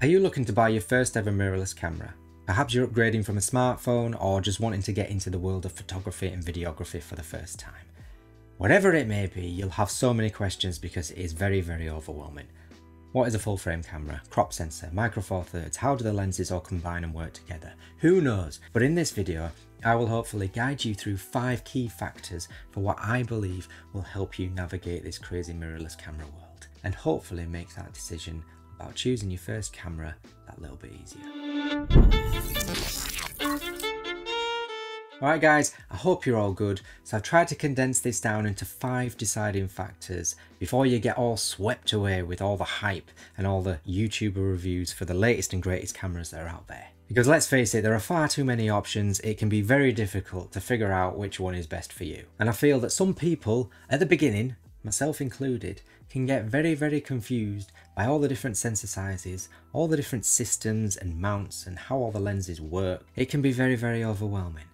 Are you looking to buy your first ever mirrorless camera? Perhaps you're upgrading from a smartphone or just wanting to get into the world of photography and videography for the first time. Whatever it may be, you'll have so many questions because it is very, very overwhelming. What is a full frame camera? Crop sensor? Micro Four Thirds? How do the lenses all combine and work together? Who knows? But in this video, I will hopefully guide you through 5 key factors for what I believe will help you navigate this crazy mirrorless camera world and hopefully make that decision about choosing your first camera that little bit easier. Alright guys, I hope you're all good. So I've tried to condense this down into 5 deciding factors before you get all swept away with all the hype and all the YouTuber reviews for the latest and greatest cameras that are out there. Because let's face it, there are far too many options. It can be very difficult to figure out which one is best for you. And I feel that some people at the beginning, myself included, can get very, very confused by all the different sensor sizes, all the different systems and mounts and how all the lenses work. It can be very, very overwhelming.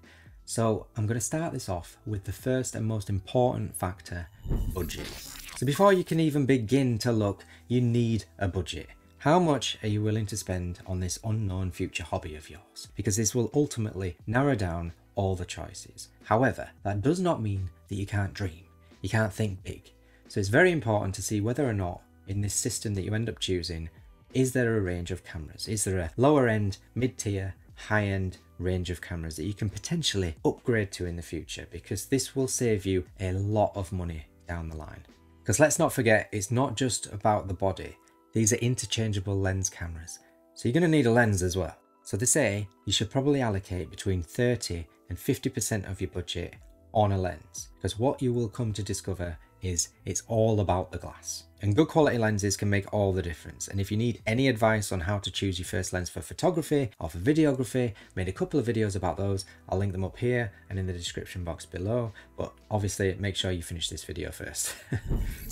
So I'm going to start this off with the first and most important factor, budget. So before you can even begin to look, you need a budget. How much are you willing to spend on this unknown future hobby of yours? Because this will ultimately narrow down all the choices. However, that does not mean that you can't dream. You can't think big. So it's very important to see whether or not in this system that you end up choosing, is there a range of cameras? Is there a lower end, mid-tier, high-end range of cameras that you can potentially upgrade to in the future? Because this will save you a lot of money down the line. Because let's not forget, it's not just about the body. These are interchangeable lens cameras. So you're going to need a lens as well. So they say you should probably allocate between 30 and 50% of your budget on a lens. Because what you will come to discover is it's all about the glass. And good quality lenses can make all the difference. And if you need any advice on how to choose your first lens for photography or for videography, made a couple of videos about those. I'll link them up here and in the description box below. But obviously make sure you finish this video first.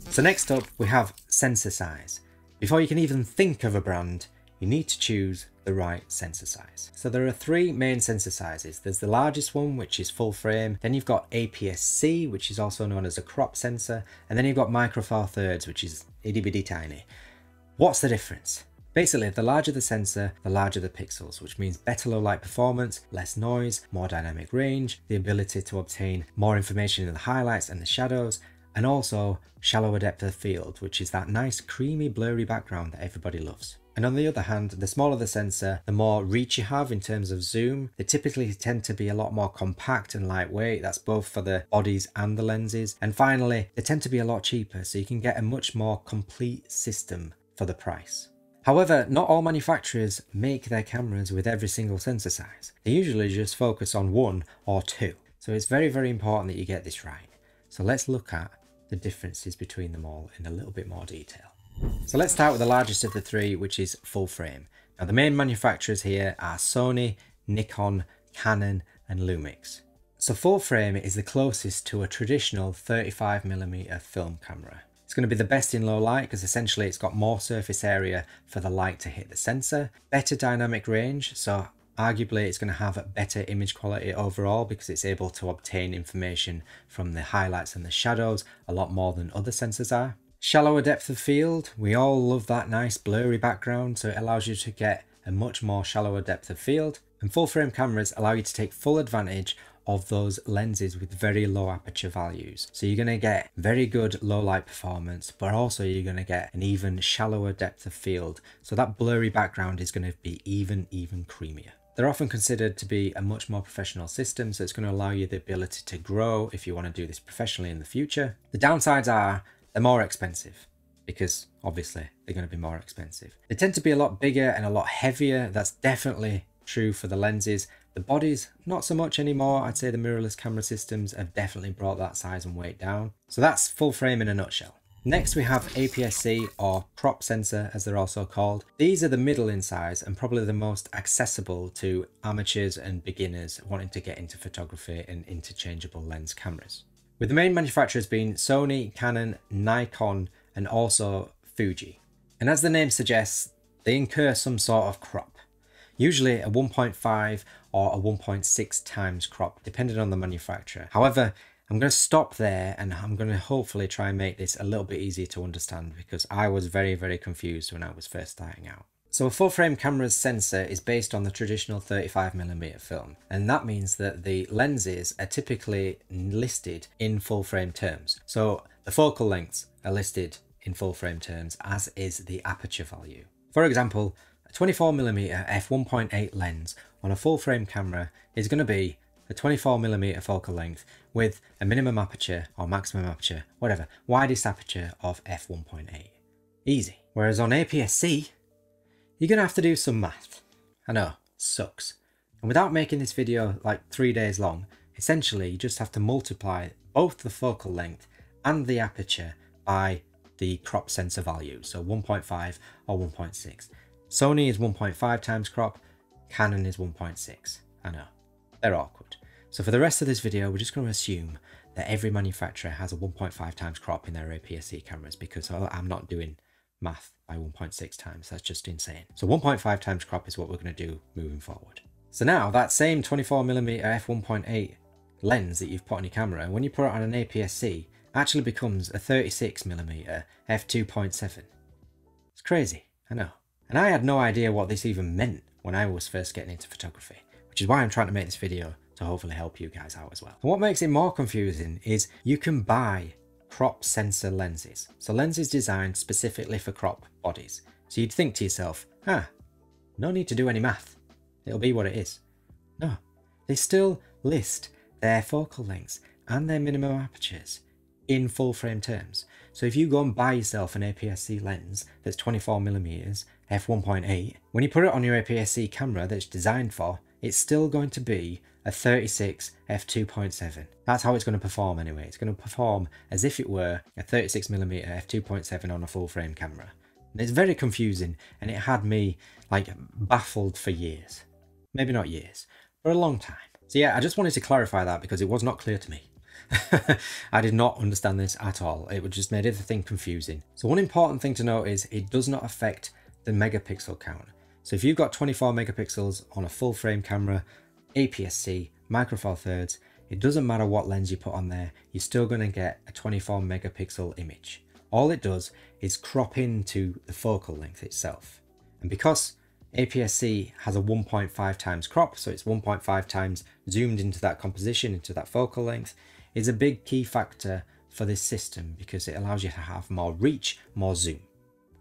So next up, we have sensor size. Before you can even think of a brand, you need to choose the right sensor size. So there are 3 main sensor sizes. There's the largest one, which is full frame. Then you've got APS-C, which is also known as a crop sensor. And then you've got Micro Four Thirds, which is itty bitty tiny. What's the difference? Basically, the larger the sensor, the larger the pixels, which means better low light performance, less noise, more dynamic range, the ability to obtain more information in the highlights and the shadows, and also shallower depth of field, which is that nice creamy blurry background that everybody loves. And on the other hand, the smaller the sensor, the more reach you have in terms of zoom. They typically tend to be a lot more compact and lightweight. That's both for the bodies and the lenses. And finally, they tend to be a lot cheaper, so you can get a much more complete system for the price. However, not all manufacturers make their cameras with every single sensor size. They usually just focus on 1 or 2. So it's very, very important that you get this right. So let's look at the differences between them all in a little bit more detail. So let's start with the largest of the 3, which is full frame. Now the main manufacturers here are Sony, Nikon, Canon and Lumix. So full frame is the closest to a traditional 35mm film camera. It's going to be the best in low light because essentially it's got more surface area for the light to hit the sensor, better dynamic range, so arguably it's going to have better image quality overall because it's able to obtain information from the highlights and the shadows a lot more than other sensors are. Shallower depth of field, we all love that nice blurry background, so it allows you to get a much more shallower depth of field. And full frame cameras allow you to take full advantage of those lenses with very low aperture values. So you're going to get very good low light performance, but also you're going to get an even shallower depth of field. So that blurry background is going to be even creamier. They're often considered to be a much more professional system, so it's going to allow you the ability to grow if you want to do this professionally in the future. The downsides are they're more expensive because obviously they're going to be more expensive. They tend to be a lot bigger and a lot heavier. That's definitely true for the lenses. The bodies, not so much anymore. I'd say the mirrorless camera systems have definitely brought that size and weight down. So that's full frame in a nutshell. Next we have APS-C or crop sensor as they're also called. These are the middle in size and probably the most accessible to amateurs and beginners wanting to get into photography and interchangeable lens cameras. With the main manufacturers being Sony, Canon, Nikon and also Fuji. And as the name suggests, they incur some sort of crop. Usually a 1.5 or a 1.6 times crop depending on the manufacturer. However, I'm going to stop there and I'm going to hopefully try and make this a little bit easier to understand because I was very confused when I was first starting out. So a full frame camera's sensor is based on the traditional 35mm film, and that means that the lenses are typically listed in full frame terms. So the focal lengths are listed in full frame terms, as is the aperture value. For example, a 24mm f1.8 lens on a full frame camera is going to be a 24mm focal length with a minimum aperture or maximum aperture, whatever, widest aperture of f1.8. Easy. Whereas on APS-C, you're going to have to do some math. I know, sucks. And without making this video like 3 days long, essentially you just have to multiply both the focal length and the aperture by the crop sensor value, so 1.5 or 1.6. Sony is 1.5 times crop, Canon is 1.6. I know, they're awkward. So for the rest of this video, we're just going to assume that every manufacturer has a 1.5 times crop in their APS-C cameras, because I'm not doing math by 1.6 times, that's just insane. So 1.5 times crop is what we're going to do moving forward. So now that same 24mm f1.8 lens that you've put on your camera, when you put it on an APS-C, actually becomes a 36mm f2.7. It's crazy, I know. And I had no idea what this even meant when I was first getting into photography, which is why I'm trying to make this video to hopefully help you guys out as well. And what makes it more confusing is you can buy crop sensor lenses. So lenses designed specifically for crop bodies. So you'd think to yourself, no need to do any math. It'll be what it is. No, they still list their focal lengths and their minimum apertures in full frame terms. So if you go and buy yourself an APS-C lens that's 24mm f1.8, when you put it on your APS-C camera that's designed for, it's still going to be a 36 f2.7. That's how it's going to perform anyway. It's going to perform as if it were a 36mm f2.7 on a full frame camera. And it's very confusing, and it had me like baffled for years. Maybe not years, for a long time. So yeah, I just wanted to clarify that because it was not clear to me. I did not understand this at all. It would just made everything confusing. So one important thing to note is it does not affect the megapixel count. So if you've got 24 megapixels on a full frame camera, APS-C, micro four thirds, it doesn't matter what lens you put on there, you're still going to get a 24 megapixel image. All it does is crop into the focal length itself. And because APS-C has a 1.5 times crop, so it's 1.5 times zoomed into that composition, into that focal length, is a big key factor for this system because it allows you to have more reach, more zoom.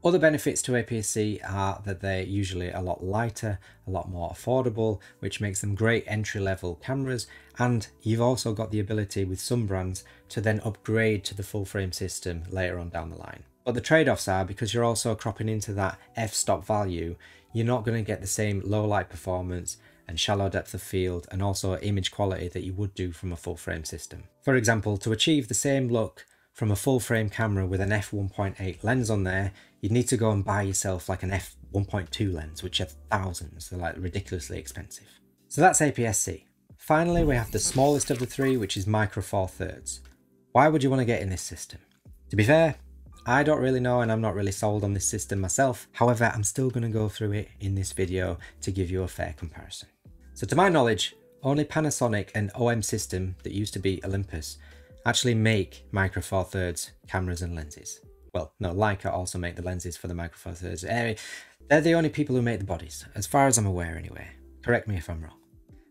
Other benefits to APS-C are that they're usually a lot lighter, a lot more affordable, which makes them great entry-level cameras, and you've also got the ability with some brands to then upgrade to the full frame system later on down the line. But the trade-offs are, because you're also cropping into that f-stop value, you're not going to get the same low light performance and shallow depth of field and also image quality that you would do from a full frame system. For example, to achieve the same look from a full frame camera with an f1.8 lens on there, you'd need to go and buy yourself like an f1.2 lens, which are thousands. They're like ridiculously expensive. So that's APS-C. Finally, we have the smallest of the three, which is micro four thirds. Why would you want to get in this system? To be fair, I don't really know, and I'm not really sold on this system myself. However, I'm still going to go through it in this video to give you a fair comparison. So to my knowledge, only Panasonic and OM System, that used to be Olympus, actually make micro four thirds cameras and lenses. Well, no, Leica also make the lenses for the micro four thirds. They're the only people who make the bodies, as far as I'm aware anyway. Correct me if I'm wrong.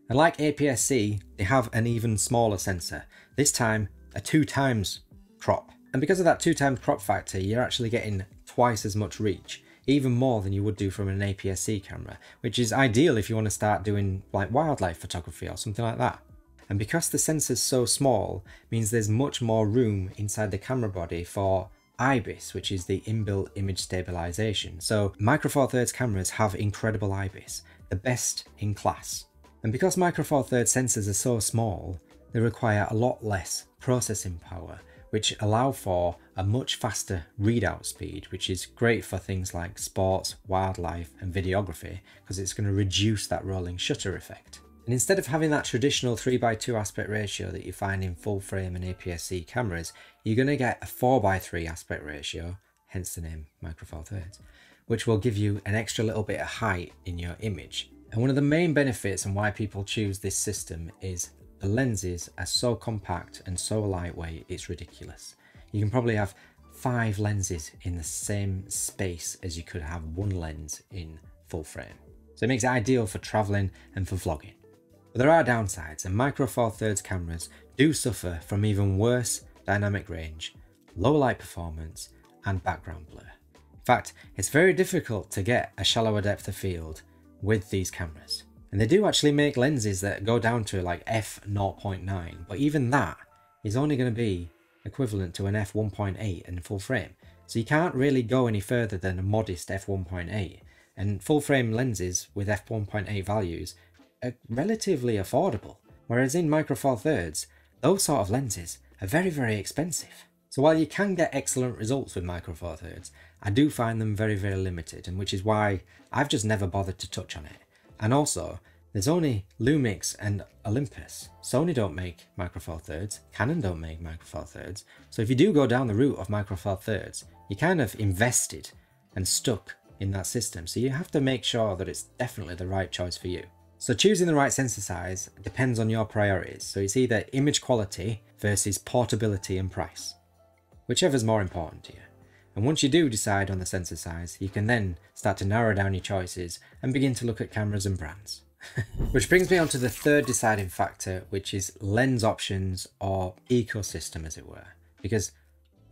And like APS-C, they have an even smaller sensor, this time a 2 times crop. And because of that 2 times crop factor, you're actually getting twice as much reach, even more than you would do from an APS-C camera, which is ideal if you want to start doing like wildlife photography or something like that. And because the sensor's so small, means there's much more room inside the camera body for IBIS, which is the inbuilt image stabilization. So micro four thirds cameras have incredible IBIS, the best in class. And because micro four thirds sensors are so small, they require a lot less processing power, which allow for a much faster readout speed, which is great for things like sports, wildlife and videography, because it's going to reduce that rolling shutter effect. And instead of having that traditional 3:2 aspect ratio that you find in full frame and APS-C cameras, you're going to get a 4:3 aspect ratio, hence the name micro four thirds, which will give you an extra little bit of height in your image. And one of the main benefits and why people choose this system is the lenses are so compact and so lightweight, it's ridiculous. You can probably have 5 lenses in the same space as you could have 1 lens in full frame. So it makes it ideal for traveling and for vlogging. But there are downsides, and Micro Four Thirds cameras do suffer from even worse dynamic range, low light performance, and background blur. In fact, it's very difficult to get a shallower depth of field with these cameras. And they do actually make lenses that go down to like f/0.9, but even that is only going to be equivalent to an f/1.8 in full frame. So you can't really go any further than a modest f/1.8, and full frame lenses with f/1.8 values are relatively affordable, whereas in Micro Four Thirds, those sort of lenses are very, very expensive. So while you can get excellent results with Micro Four Thirds, I do find them very, very limited, and which is why I've just never bothered to touch on it. And also, there's only Lumix and Olympus. Sony don't make Micro Four Thirds, Canon don't make Micro Four Thirds, so if you do go down the route of Micro Four Thirds, you're kind of invested and stuck in that system, so you have to make sure that it's definitely the right choice for you. So choosing the right sensor size depends on your priorities, so it's either image quality versus portability and price, whichever's more important to you. And once you do decide on the sensor size, you can then start to narrow down your choices and begin to look at cameras and brands. Which brings me on to the third deciding factor, which is lens options or ecosystem, as it were. Because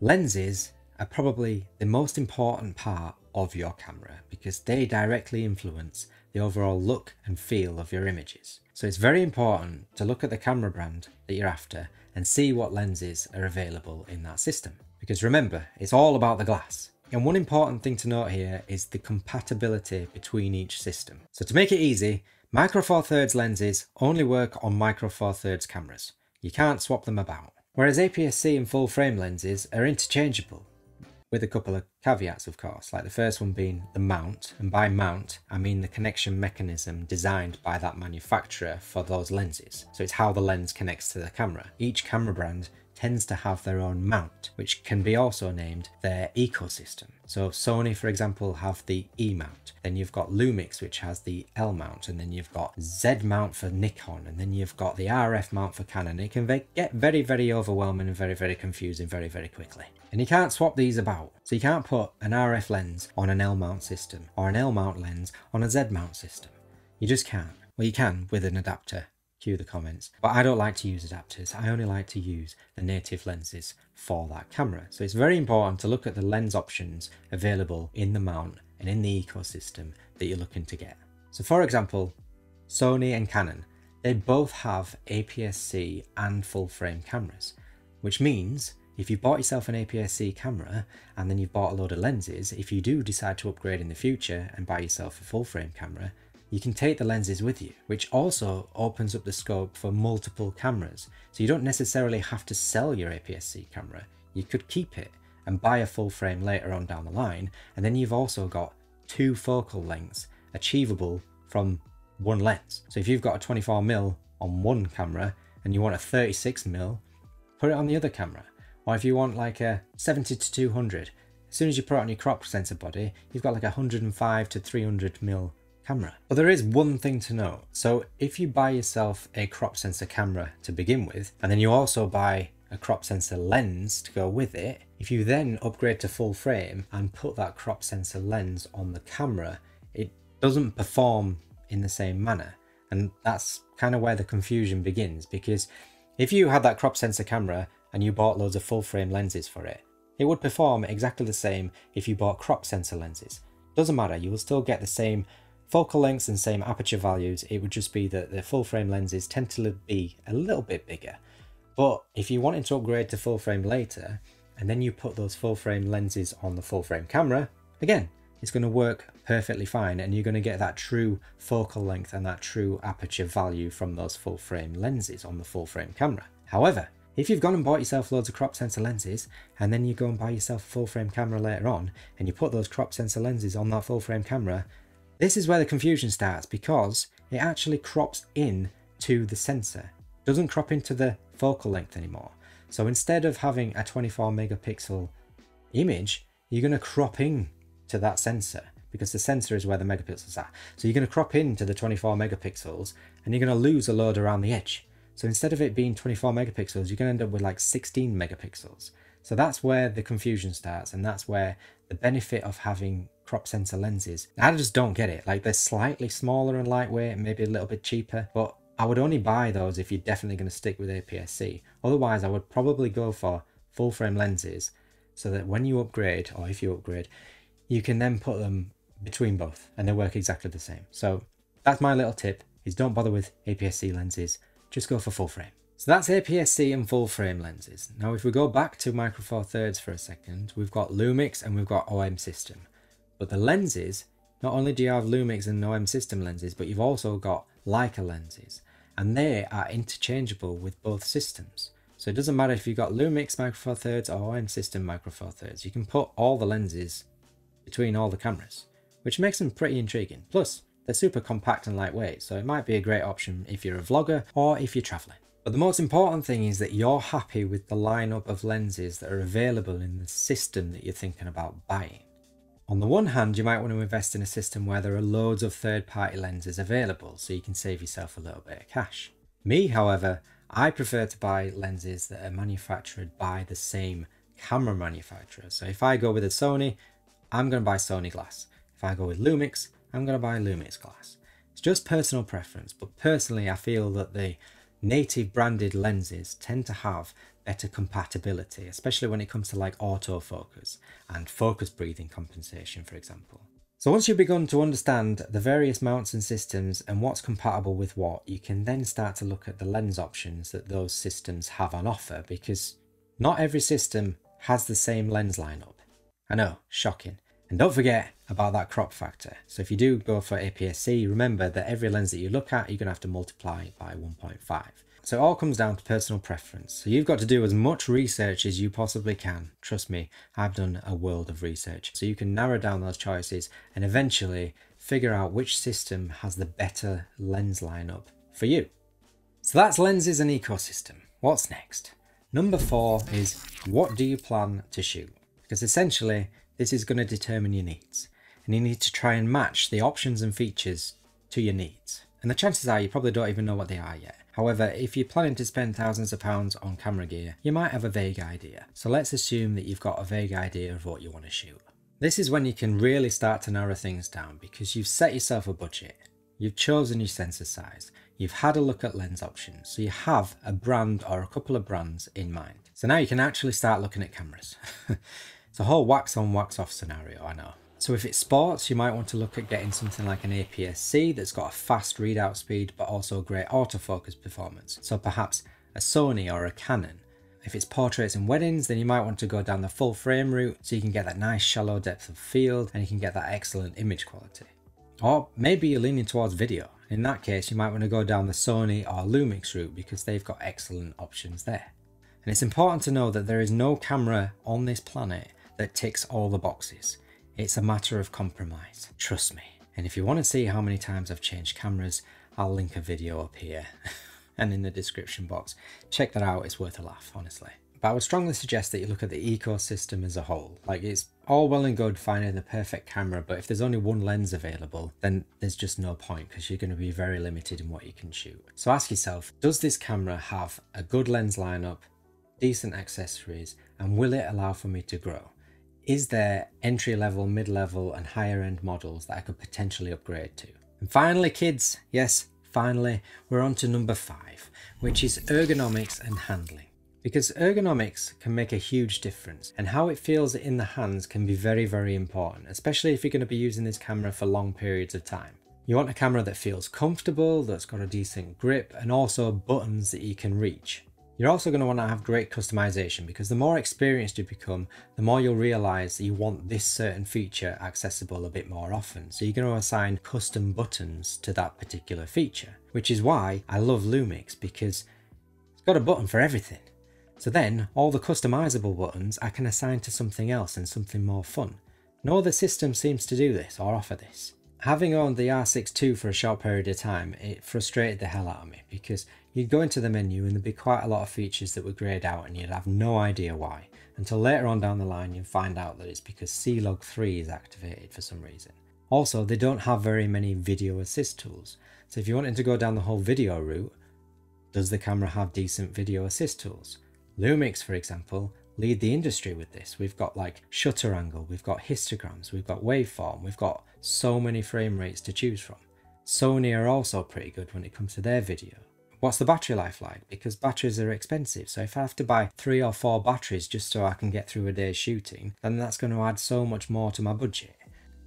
lenses are probably the most important part of your camera because they directly influence the overall look and feel of your images. So it's very important to look at the camera brand that you're after and see what lenses are available in that system. Because remember, it's all about the glass. And one important thing to note here is the compatibility between each system. So to make it easy, Micro Four Thirds lenses only work on Micro Four Thirds cameras. You can't swap them about. Whereas APS-C and full frame lenses are interchangeable, with a couple of caveats of course, like the first one being the mount, and by mount I mean the connection mechanism designed by that manufacturer for those lenses. So it's how the lens connects to the camera. Each camera brand tends to have their own mount, which can be also named their ecosystem. So Sony, for example, have the E mount, then you've got Lumix, which has the L mount, and then you've got Z mount for Nikon, and then you've got the RF mount for Canon. It can get very, very overwhelming and very, very confusing very, very quickly. And you can't swap these about. So you can't put an RF lens on an L mount system or an L mount lens on a Z mount system. You just can't. Well, you can with an adapter. Cue the comments. But I don't like to use adapters. I only like to use the native lenses for that camera. So it's very important to look at the lens options available in the mount and in the ecosystem that you're looking to get. So for example, Sony and Canon, they both have APS-C and full frame cameras, which means if you bought yourself an APS-C camera and then you've bought a load of lenses, if you do decide to upgrade in the future and buy yourself a full frame camera, you can take the lenses with you, which also opens up the scope for multiple cameras. So you don't necessarily have to sell your APS-C camera. You could keep it and buy a full frame later on down the line, and then you've also got 2 focal lengths achievable from one lens. So if you've got a 24mm on one camera and you want a 36mm, put it on the other camera. Or if you want like a 70 to 200, as soon as you put it on your crop sensor body, you've got like a 105 to 300mm camera. But there is one thing to note. So if you buy yourself a crop sensor camera to begin with, and then you also buy a crop sensor lens to go with it, if you then upgrade to full frame and put that crop sensor lens on the camera, it doesn't perform in the same manner. And that's kind of where the confusion begins, because if you had that crop sensor camera and you bought loads of full frame lenses for it, it would perform exactly the same if you bought crop sensor lenses. Doesn't matter, you will still get the same focal lengths and same aperture values. It would just be that the full frame lenses tend to be a little bit bigger. But if you wanted to upgrade to full frame later, and then you put those full frame lenses on the full frame camera, again, it's going to work perfectly fine, and you're going to get that true focal length and that true aperture value from those full frame lenses on the full frame camera. However, if you've gone and bought yourself loads of crop sensor lenses, and then you go and buy yourself a full frame camera later on, and you put those crop sensor lenses on that full frame camera, this is where the confusion starts, because it actually crops in to the sensor. It doesn't crop into the focal length anymore. So instead of having a 24 megapixel image, you're going to crop in to that sensor, because the sensor is where the megapixels are. So you're going to crop into the 24 megapixels and you're going to lose a load around the edge. So instead of it being 24 megapixels, you're going to end up with like 16 megapixels. So that's where the confusion starts, and that's where the benefit of having crop sensor lenses, I just don't get it. Like, they're slightly smaller and lightweight, maybe a little bit cheaper, but I would only buy those if you're definitely going to stick with APS-C. Otherwise, I would probably go for full frame lenses, so that when you upgrade, or if you upgrade, you can then put them between both and they work exactly the same. So that's my little tip, is don't bother with APS-C lenses, just go for full frame. So that's APS-C and full frame lenses. Now if we go back to Micro Four Thirds for a second, we've got Lumix and we've got OM system. But the lenses, not only do you have Lumix and OM system lenses, but you've also got Leica lenses, and they are interchangeable with both systems. So it doesn't matter if you've got Lumix Micro Four Thirds or OM system Micro Four Thirds, you can put all the lenses between all the cameras, which makes them pretty intriguing. Plus, they're super compact and lightweight, so it might be a great option if you're a vlogger or if you're traveling. But the most important thing is that you're happy with the lineup of lenses that are available in the system that you're thinking about buying. On the one hand, you might want to invest in a system where there are loads of third-party lenses available, so you can save yourself a little bit of cash. Me, however, I prefer to buy lenses that are manufactured by the same camera manufacturer. So if I go with a Sony, I'm going to buy Sony glass. If I go with Lumix, I'm going to buy Lumix glass. It's just personal preference, but personally I feel that the native branded lenses tend to have better compatibility, especially when it comes to like autofocus and focus breathing compensation, for example. So once you've begun to understand the various mounts and systems and what's compatible with what, you can then start to look at the lens options that those systems have on offer, because not every system has the same lens lineup. I know, shocking. And don't forget about that crop factor. So if you do go for APS-C, remember that every lens that you look at, you're going to have to multiply it by 1.5. So it all comes down to personal preference. So you've got to do as much research as you possibly can. Trust me, I've done a world of research. So you can narrow down those choices and eventually figure out which system has the better lens lineup for you. So that's lenses and ecosystem. What's next? Number 4 is, what do you plan to shoot? Because essentially, this is going to determine your needs, and you need to try and match the options and features to your needs. And the chances are you probably don't even know what they are yet. However, if you're planning to spend thousands of pounds on camera gear, you might have a vague idea. So let's assume that you've got a vague idea of what you want to shoot. This is when you can really start to narrow things down, because you've set yourself a budget. You've chosen your sensor size. You've had a look at lens options. So you have a brand or a couple of brands in mind. So now you can actually start looking at cameras. It's a whole wax on, wax off scenario, I know. So if it's sports, you might want to look at getting something like an APS-C that's got a fast readout speed, but also great autofocus performance. So perhaps a Sony or a Canon. If it's portraits and weddings, then you might want to go down the full frame route, so you can get that nice shallow depth of field and you can get that excellent image quality. Or maybe you're leaning towards video. In that case, you might want to go down the Sony or Lumix route, because they've got excellent options there. And it's important to know that there is no camera on this planet that ticks all the boxes. It's a matter of compromise, trust me. And if you want to see how many times I've changed cameras, I'll link a video up here and in the description box. Check that out, it's worth a laugh, honestly. But I would strongly suggest that you look at the ecosystem as a whole. Like, it's all well and good finding the perfect camera, but if there's only one lens available, then there's just no point, because you're going to be very limited in what you can shoot. So ask yourself, does this camera have a good lens lineup, decent accessories, and will it allow for me to grow? Is there entry-level, mid-level and higher-end models that I could potentially upgrade to? And finally, kids, yes, finally, we're on to number 5, which is ergonomics and handling. Because ergonomics can make a huge difference, and how it feels in the hands can be very, very important, especially if you're going to be using this camera for long periods of time. You want a camera that feels comfortable, that's got a decent grip, and also buttons that you can reach. You're also going to want to have great customization, because the more experienced you become, the more you'll realize that you want this certain feature accessible a bit more often. So you're going to assign custom buttons to that particular feature, which is why I love Lumix, because it's got a button for everything. So then all the customizable buttons I can assign to something else and something more fun. No other system seems to do this or offer this. Having owned the R6 II for a short period of time, it frustrated the hell out of me, because you'd go into the menu and there'd be quite a lot of features that would grayed out and you'd have no idea why, until later on down the line you'd find out that it's because C-Log 3 is activated for some reason. Also, they don't have very many video assist tools, so if you wanted to go down the whole video route, does the camera have decent video assist tools? Lumix, for example, lead the industry with this. We've got like shutter angle, we've got histograms, we've got waveform, we've got so many frame rates to choose from. Sony are also pretty good when it comes to their video. What's the battery life like? Because batteries are expensive, so if I have to buy 3 or 4 batteries just so I can get through a day's shooting, then that's going to add so much more to my budget.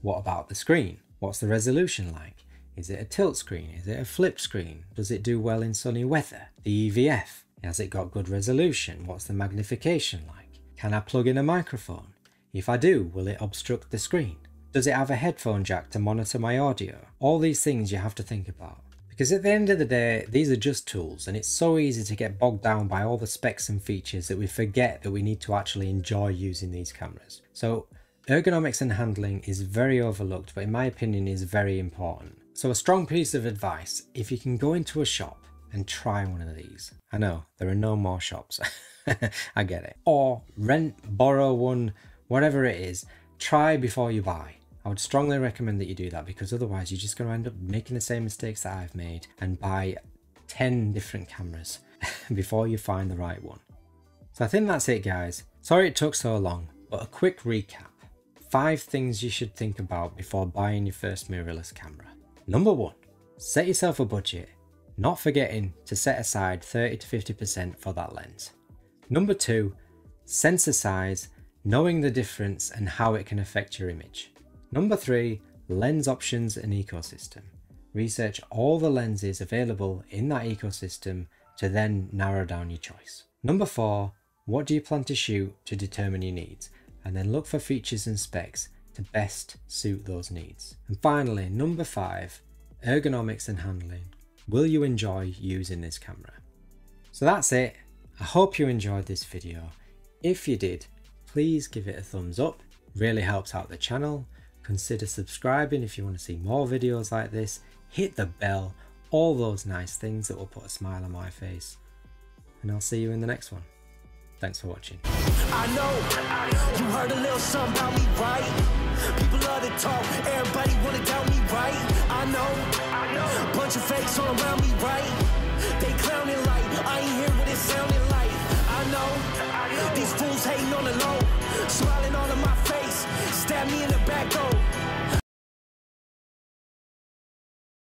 What about the screen? What's the resolution like? Is it a tilt screen? Is it a flip screen? Does it do well in sunny weather? The EVF, has it got good resolution? What's the magnification like? Can I plug in a microphone? If I do, will it obstruct the screen? Does it have a headphone jack to monitor my audio? All these things you have to think about. Because at the end of the day, these are just tools, and it's so easy to get bogged down by all the specs and features that we forget that we need to actually enjoy using these cameras. So ergonomics and handling is very overlooked, but in my opinion is very important. So a strong piece of advice, if you can go into a shop and try one of these. I know, there are no more shops, I get it. Or rent, borrow one, whatever it is, try before you buy. I would strongly recommend that you do that, because otherwise you're just going to end up making the same mistakes that I've made and buy 10 different cameras before you find the right one. So I think that's it, guys. Sorry it took so long, but a quick recap. 5 things you should think about before buying your first mirrorless camera. Number 1, set yourself a budget, not forgetting to set aside 30 to 50% for that lens. Number 2, sensor size, knowing the difference and how it can affect your image. Number 3, lens options and ecosystem. Research all the lenses available in that ecosystem to then narrow down your choice. Number 4, what do you plan to shoot to determine your needs, and then look for features and specs to best suit those needs. And finally, number 5, ergonomics and handling. Will you enjoy using this camera? So that's it. I hope you enjoyed this video. If you did, please give it a thumbs up. Really helps out the channel. Consider subscribing if you want to see more videos like this. Hit the bell, all those nice things that will put a smile on my face. And I'll see you in the next one. Thanks for watching. I know, you heard a little something about me, right? People love to talk, everybody wanna doubt me, right? I know, bunch of fakes all around me, right? They clowning like, I ain't hear what it sounded like. I know, these fools hating on the low, smiling all in my face, stab me in the back, though.